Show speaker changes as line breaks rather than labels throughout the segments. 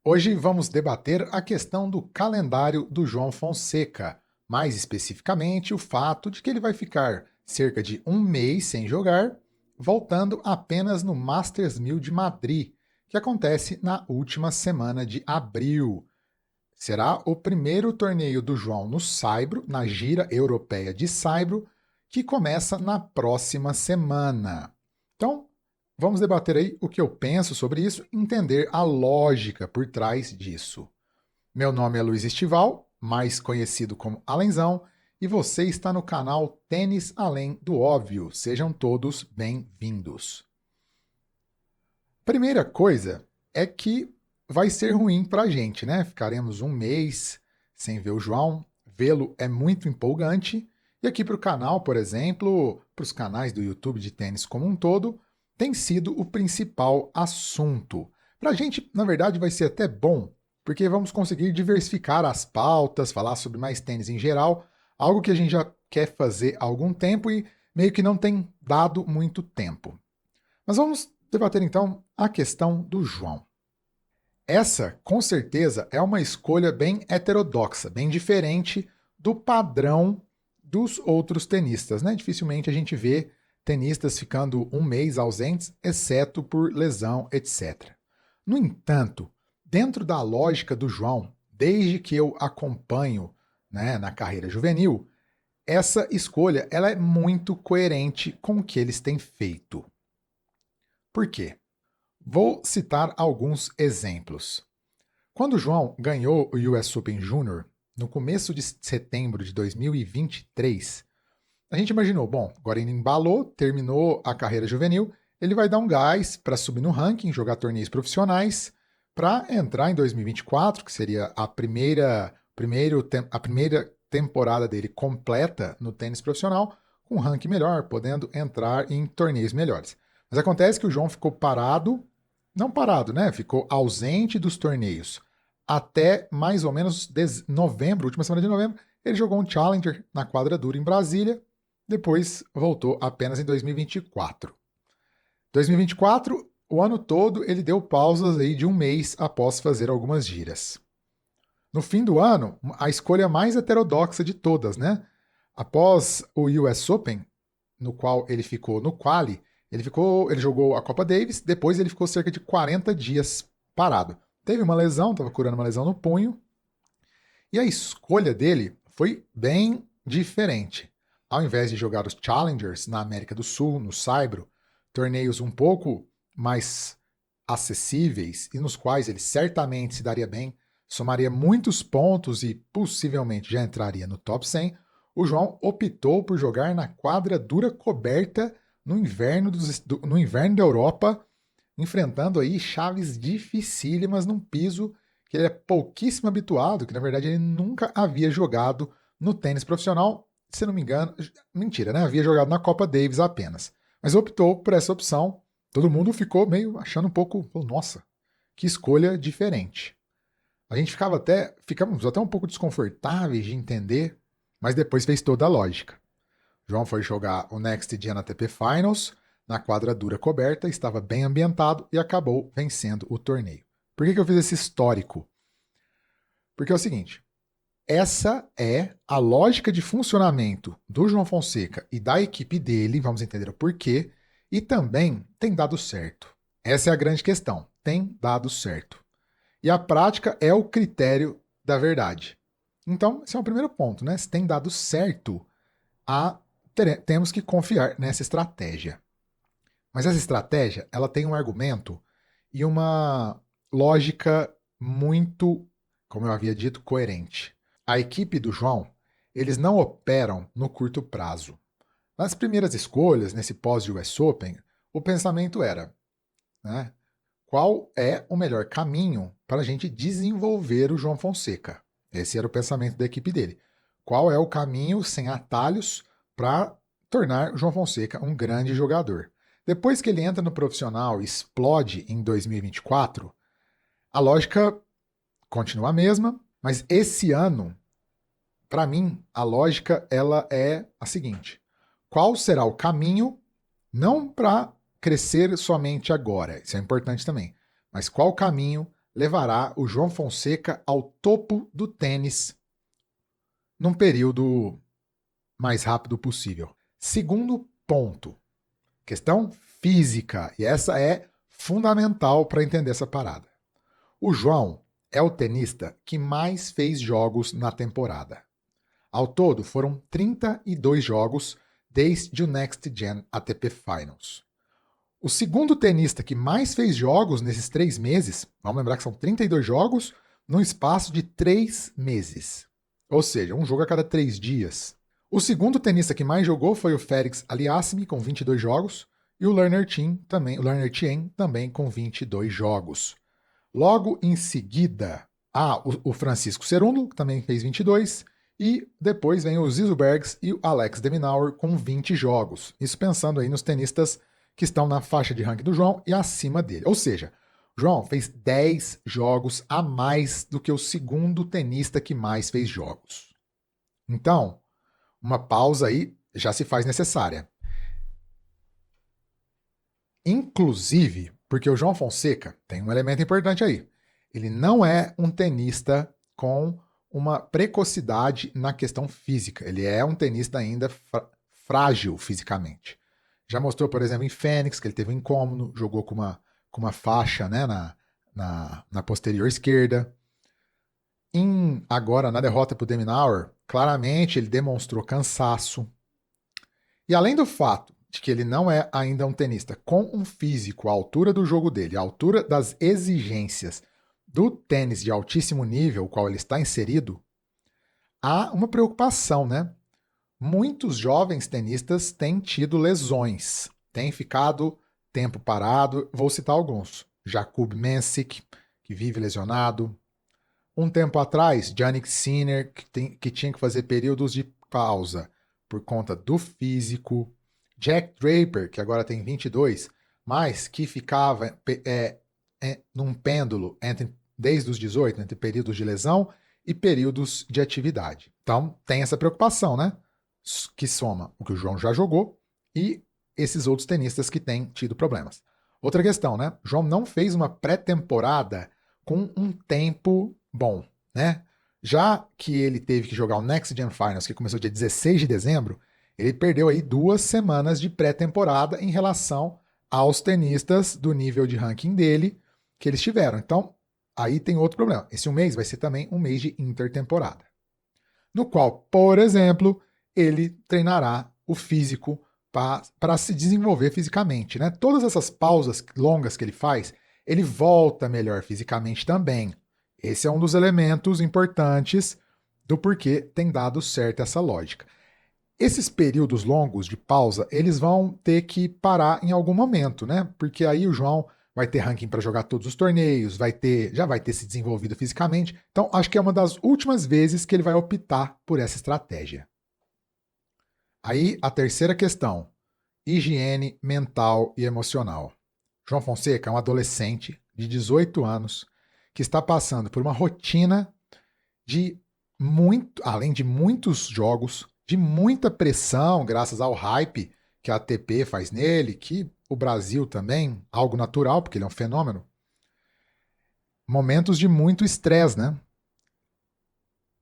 Hoje vamos debater a questão do calendário do João Fonseca, mais especificamente o fato de que ele vai ficar cerca de um mês sem jogar, voltando apenas no Masters 1000 de Madrid, que acontece na última semana de abril. Será o primeiro torneio do João no Saibro, na gira europeia de Saibro, que começa na próxima semana. Então, vamos debater aí o que eu penso sobre isso e entender a lógica por trás disso. Meu nome é Luiz Estival, mais conhecido como Alenzão, e você está no canal Tênis Além do Óbvio. Sejam todos bem-vindos. Primeira coisa é que vai ser ruim para a gente, né? Ficaremos um mês sem ver o João. Vê-lo é muito empolgante. E aqui para o canal, por exemplo, para os canais do YouTube de tênis como um todo, tem sido o principal assunto. Para a gente, na verdade, vai ser até bom, porque vamos conseguir diversificar as pautas, falar sobre mais tênis em geral, algo que a gente já quer fazer há algum tempo e meio que não tem dado muito tempo. Mas vamos debater então a questão do João. Essa, com certeza, é uma escolha bem heterodoxa, bem diferente do padrão dos outros tenistas, né? Dificilmente a gente vê tenistas ficando um mês ausentes, exceto por lesão, etc. No entanto, dentro da lógica do João, desde que eu acompanho, né, na carreira juvenil, essa escolha ela é muito coerente com o que eles têm feito. Por quê? Vou citar alguns exemplos. Quando o João ganhou o US Open Júnior, no começo de setembro de 2023, a gente imaginou, bom, agora ele embalou, terminou a carreira juvenil, ele vai dar um gás para subir no ranking, jogar torneios profissionais, para entrar em 2024, que seria a primeira temporada dele completa no tênis profissional, com um ranking melhor, podendo entrar em torneios melhores. Mas acontece que o João ficou parado, não parado, né? Ficou ausente dos torneios. Até mais ou menos novembro, última semana de novembro, ele jogou um Challenger na quadra dura em Brasília, depois voltou apenas em 2024. 2024, o ano todo, ele deu pausas aí de um mês após fazer algumas giras. No fim do ano, a escolha mais heterodoxa de todas, né? Após o US Open, no qual ele ficou no quali, ele jogou a Copa Davis, depois ele ficou cerca de 40 dias parado. Teve uma lesão, estava curando uma lesão no punho, e a escolha dele foi bem diferente. Ao invés de jogar os Challengers na América do Sul, no Saibro, torneios um pouco mais acessíveis e nos quais ele certamente se daria bem, somaria muitos pontos e possivelmente já entraria no top 100, o João optou por jogar na quadra dura coberta no inverno da Europa, enfrentando aí chaves dificílimas num piso que ele é pouquíssimo habituado, que na verdade ele nunca havia jogado no tênis profissional, se não me engano, mentira, né? Havia jogado na Copa Davis apenas. Mas optou por essa opção. Todo mundo ficou meio achando um pouco, nossa, que escolha diferente. A gente ficamos até um pouco desconfortáveis de entender, mas depois fez toda a lógica. João foi jogar o Next Gen ATP Finals na quadra dura coberta, estava bem ambientado e acabou vencendo o torneio. Por que eu fiz esse histórico? Porque é o seguinte, essa é a lógica de funcionamento do João Fonseca e da equipe dele, vamos entender o porquê, e também tem dado certo. Essa é a grande questão, tem dado certo. E a prática é o critério da verdade. Então, esse é o primeiro ponto, né? Se tem dado certo, temos que confiar nessa estratégia. Mas essa estratégia, ela tem um argumento e uma lógica muito, como eu havia dito, coerente. A equipe do João, eles não operam no curto prazo. Nas primeiras escolhas, nesse pós-US Open, o pensamento era, né, qual é o melhor caminho para a gente desenvolver o João Fonseca? Esse era o pensamento da equipe dele. Qual é o caminho sem atalhos para tornar o João Fonseca um grande jogador? Depois que ele entra no profissional e explode em 2024, a lógica continua a mesma, mas esse ano, para mim, a lógica ela é a seguinte: qual será o caminho, não para crescer somente agora, isso é importante também, mas qual o caminho levará o João Fonseca ao topo do tênis num período mais rápido possível? Segundo ponto, questão física, e essa é fundamental para entender essa parada. O João é o tenista que mais fez jogos na temporada. Ao todo, foram 32 jogos desde o Next Gen ATP Finals. O segundo tenista que mais fez jogos nesses 3 meses, vamos lembrar que são 32 jogos no espaço de 3 meses. Ou seja, um jogo a cada 3 dias. O segundo tenista que mais jogou foi o Félix Aliassime, com 22 jogos, e o Lerner Chen também com 22 jogos. Logo em seguida, o Francisco Cerúndolo, que também fez 22, e depois vem o Zizo Bergs e o Alex de Minaur com 20 jogos. Isso pensando aí nos tenistas que estão na faixa de ranking do João e acima dele. Ou seja, o João fez 10 jogos a mais do que o segundo tenista que mais fez jogos. Então, uma pausa aí já se faz necessária. Inclusive, porque o João Fonseca tem um elemento importante aí. Ele não é um tenista com uma precocidade na questão física. Ele é um tenista ainda frágil fisicamente. Já mostrou, por exemplo, em Fênix, que ele teve um incômodo, jogou com uma faixa, né, na posterior esquerda. Agora, na derrota para o de Minaur, claramente ele demonstrou cansaço. E além do fato de que ele não é ainda um tenista com um físico à altura do jogo dele, à altura das exigências do tênis de altíssimo nível, o qual ele está inserido, há uma preocupação, né? Muitos jovens tenistas têm tido lesões, têm ficado tempo parado. Vou citar alguns. Jakub Mensik, que vive lesionado. Um tempo atrás, Jannik Sinner, que tinha que fazer períodos de pausa por conta do físico. Jack Draper, que agora tem 22, mas que ficava num pêndulo desde os 18, entre períodos de lesão e períodos de atividade. Então, tem essa preocupação, né? Que soma o que o João já jogou e esses outros tenistas que têm tido problemas. Outra questão, né? O João não fez uma pré-temporada com um tempo bom, né? Já que ele teve que jogar o Next Gen Finals, que começou dia 16 de dezembro, ele perdeu aí 2 semanas de pré-temporada em relação aos tenistas do nível de ranking dele que eles tiveram. Então, aí tem outro problema. Esse um mês vai ser também um mês de intertemporada, no qual, por exemplo, ele treinará o físico para se desenvolver fisicamente, né? Todas essas pausas longas que ele faz, ele volta melhor fisicamente também. Esse é um dos elementos importantes do porquê tem dado certo essa lógica. Esses períodos longos de pausa, eles vão ter que parar em algum momento, né? Porque aí o João vai ter ranking para jogar todos os torneios, já vai ter se desenvolvido fisicamente. Então, acho que é uma das últimas vezes que ele vai optar por essa estratégia. Aí, a terceira questão: higiene mental e emocional. João Fonseca é um adolescente de 18 anos que está passando por uma rotina além de muitos jogos, de muita pressão, graças ao hype que a ATP faz nele, que o Brasil também, algo natural, porque ele é um fenômeno. Momentos de muito estresse, né?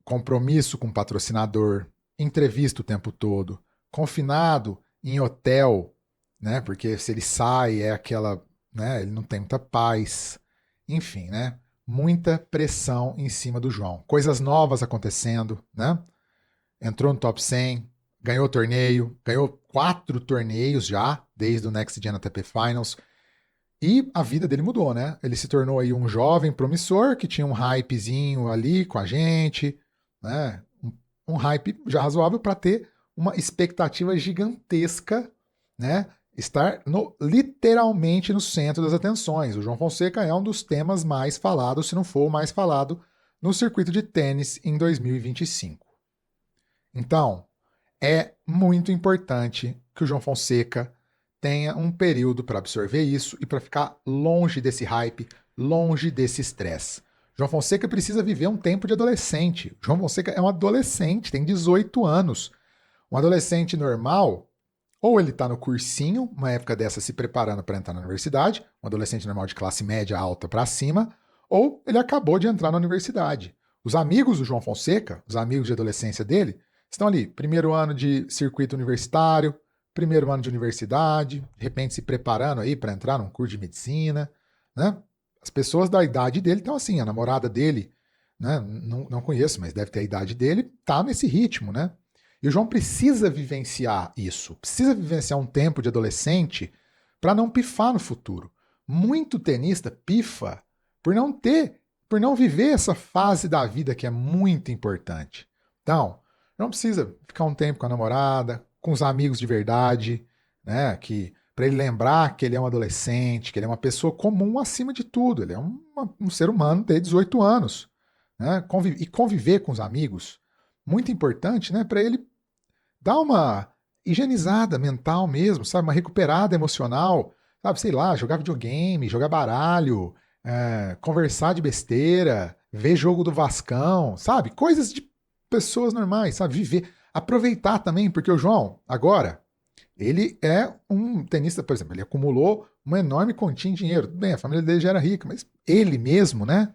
Compromisso com o patrocinador, entrevista o tempo todo, confinado em hotel, né? Porque se ele sai é aquela, né? Ele não tem muita paz. Enfim, né? Muita pressão em cima do João. Coisas novas acontecendo, né? Entrou no top 100, ganhou torneio, ganhou 4 torneios já, desde o Next Gen ATP Finals. E a vida dele mudou, né? Ele se tornou aí um jovem promissor que tinha um hypezinho ali com a gente, né? Um hype já razoável para ter uma expectativa gigantesca, né? Estar literalmente no centro das atenções. O João Fonseca é um dos temas mais falados, se não for o mais falado, no circuito de tênis em 2025. Então, é muito importante que o João Fonseca tenha um período para absorver isso e para ficar longe desse hype, longe desse estresse. João Fonseca precisa viver um tempo de adolescente. João Fonseca é um adolescente, tem 18 anos. Um adolescente normal, ou ele está no cursinho, uma época dessa se preparando para entrar na universidade, um adolescente normal de classe média alta para cima, ou ele acabou de entrar na universidade. Os amigos do João Fonseca, os amigos de adolescência dele, estão ali, primeiro ano de circuito universitário, primeiro ano de universidade, de repente se preparando aí para entrar num curso de medicina, né? As pessoas da idade dele estão assim, a namorada dele, né? Não conheço, mas deve ter a idade dele, tá nesse ritmo, né? E o João precisa vivenciar isso, precisa vivenciar um tempo de adolescente para não pifar no futuro. Muito tenista pifa por não viver essa fase da vida que é muito importante. Então, não precisa ficar um tempo com a namorada, com os amigos de verdade, né? Que para ele lembrar que ele é um adolescente, que ele é uma pessoa comum acima de tudo. Ele é um ser humano de 18 anos, né? E conviver com os amigos, muito importante, né? Para ele dar uma higienizada mental mesmo, sabe? Uma recuperada emocional, sabe? Sei lá, jogar videogame, jogar baralho, conversar de besteira, ver jogo do Vascão, sabe? Coisas de pessoas normais, sabe? Viver, aproveitar também, porque o João, agora, ele é um tenista, por exemplo, ele acumulou uma enorme quantia em dinheiro. Tudo bem, a família dele já era rica, mas ele mesmo, né?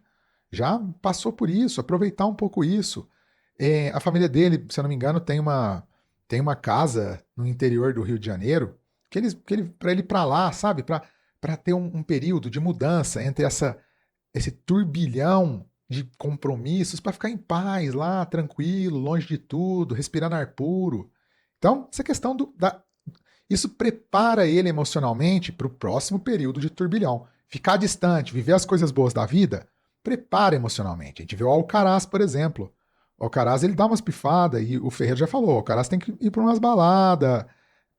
Já passou por isso, aproveitar um pouco isso. A família dele, se eu não me engano, tem uma casa no interior do Rio de Janeiro para ele ir para lá, sabe? Para ter um período de mudança entre esse turbilhão de compromissos, para ficar em paz lá, tranquilo, longe de tudo, respirando ar puro. Então, essa questão isso prepara ele emocionalmente para o próximo período de turbilhão. Ficar distante, viver as coisas boas da vida, prepara emocionalmente. A gente vê o Alcaraz, por exemplo. O Alcaraz, ele dá umas pifadas, e o Ferreira já falou, o Alcaraz tem que ir para umas baladas,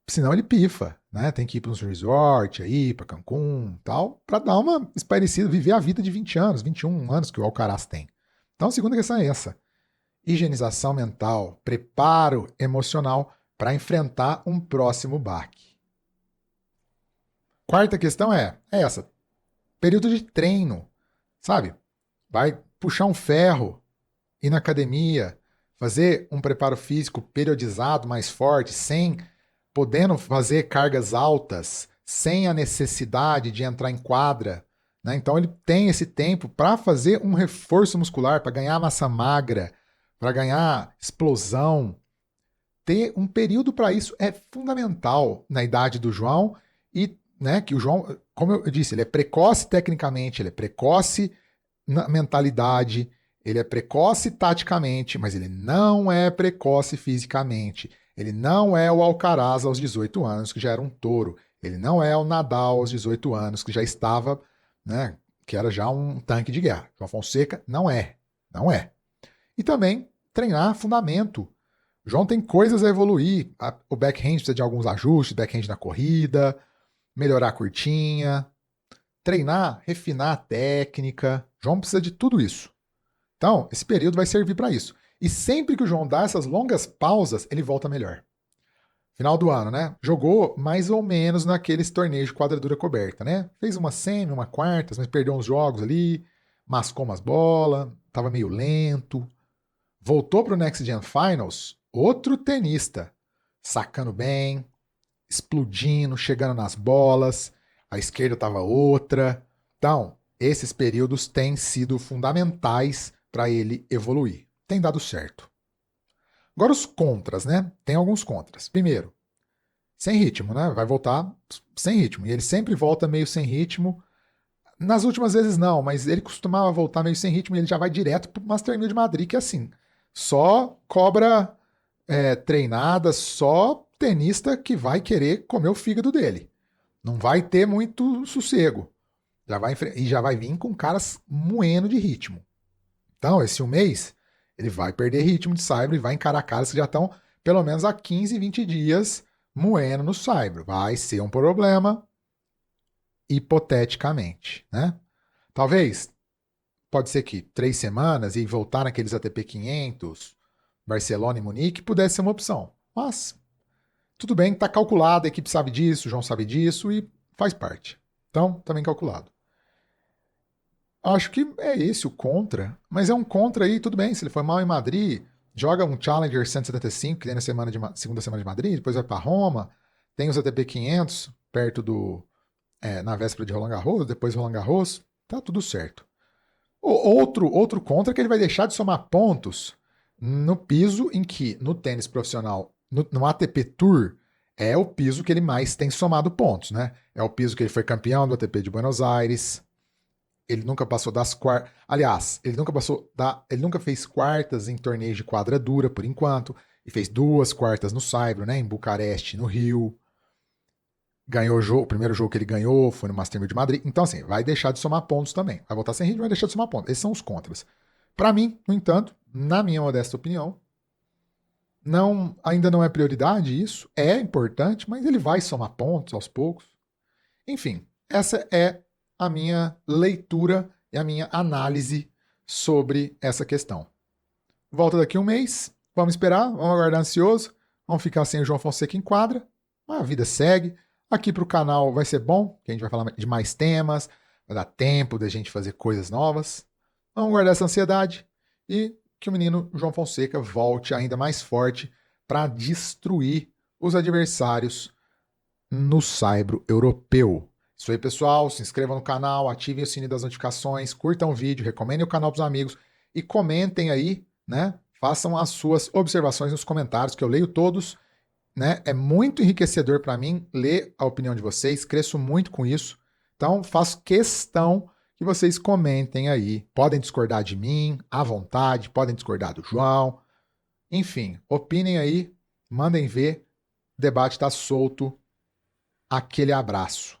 senão ele pifa, né? Tem que ir para uns resort aí, para Cancún, tal, para dar uma espairecida, viver a vida de 20 anos, 21 anos que o Alcaraz tem. Então, a segunda questão é essa: higienização mental, preparo emocional para enfrentar um próximo baque. Quarta questão é essa: período de treino, sabe? Vai puxar um ferro, ir na academia, fazer um preparo físico periodizado, mais forte, podendo fazer cargas altas, sem a necessidade de entrar em quadra, né? Então ele tem esse tempo para fazer um reforço muscular, para ganhar massa magra, para ganhar explosão. Ter um período para isso é fundamental na idade do João e, né, que o João, como eu disse, ele é precoce tecnicamente, ele é precoce na mentalidade, ele é precoce taticamente, mas ele não é precoce fisicamente. Ele não é o Alcaraz aos 18 anos, que já era um touro. Ele não é o Nadal aos 18 anos, que já estava, né, que era já um tanque de guerra. João Fonseca não é. Não é. E também treinar fundamento. O João tem coisas a evoluir. O backhand precisa de alguns ajustes, backhand na corrida, melhorar a curtinha, treinar, refinar a técnica. O João precisa de tudo isso. Então, esse período vai servir para isso. E sempre que o João dá essas longas pausas, ele volta melhor. Final do ano, né? Jogou mais ou menos naqueles torneios de quadradura coberta, né? Fez uma semi, uma quartas, mas perdeu uns jogos ali, mascou umas bolas, tava meio lento. Voltou pro Next Gen Finals, outro tenista, sacando bem, explodindo, chegando nas bolas, a esquerda tava outra. Então, esses períodos têm sido fundamentais para ele evoluir. Tem dado certo. Agora os contras, né? Tem alguns contras. Primeiro, sem ritmo, né? Vai voltar sem ritmo. E ele sempre volta meio sem ritmo. Nas últimas vezes não, mas ele costumava voltar meio sem ritmo e ele já vai direto pro Master 1000 de Madrid, que é assim, só cobra treinada, só tenista que vai querer comer o fígado dele. Não vai ter muito sossego. Já vai vir com caras moendo de ritmo. Então, esse um mês, ele vai perder ritmo de saibro e vai encarar caras que já estão pelo menos há 15, 20 dias moendo no saibro. Vai ser um problema, hipoteticamente, né? Talvez, pode ser que 3 semanas e voltar naqueles ATP 500, Barcelona e Munique, pudesse ser uma opção. Mas, tudo bem, está calculado, a equipe sabe disso, o João sabe disso e faz parte. Então, também calculado. Acho que é esse o contra, mas é um contra aí, tudo bem, se ele foi mal em Madrid, joga um Challenger 175, que tem na segunda semana de Madrid, depois vai para Roma, tem os ATP 500, perto na véspera de Roland Garros, depois Roland Garros, tá tudo certo. Outro contra é que ele vai deixar de somar pontos no piso em que, no tênis profissional, no ATP Tour, é o piso que ele mais tem somado pontos, né? É o piso que ele foi campeão do ATP de Buenos Aires. Ele nunca passou das quartas. Aliás, ele nunca fez quartas em torneios de quadra dura, por enquanto. E fez 2 quartas no Saibro, né? Em Bucareste, no Rio. Ganhou o primeiro jogo que ele ganhou foi no Master de Madrid. Então, assim, vai deixar de somar pontos também. Vai voltar sem ritmo, vai deixar de somar pontos. Esses são os contras. Para mim, no entanto, na minha modesta opinião, ainda não é prioridade isso. É importante, mas ele vai somar pontos aos poucos. Enfim, essa é a minha leitura e a minha análise sobre essa questão. Volta daqui um mês, vamos esperar, vamos aguardar ansioso, vamos ficar sem o João Fonseca em quadra, mas a vida segue. Aqui para o canal vai ser bom, que a gente vai falar de mais temas, vai dar tempo da gente fazer coisas novas. Vamos guardar essa ansiedade e que o menino João Fonseca volte ainda mais forte para destruir os adversários no Saibro Europeu. Isso aí, pessoal. Se inscrevam no canal, ativem o sininho das notificações, curtam o vídeo, recomendem o canal para os amigos e comentem aí, né? Façam as suas observações nos comentários, que eu leio todos, né? É muito enriquecedor para mim ler a opinião de vocês, cresço muito com isso. Então, faço questão que vocês comentem aí. Podem discordar de mim, à vontade, podem discordar do João. Enfim, opinem aí, mandem ver. O debate está solto. Aquele abraço.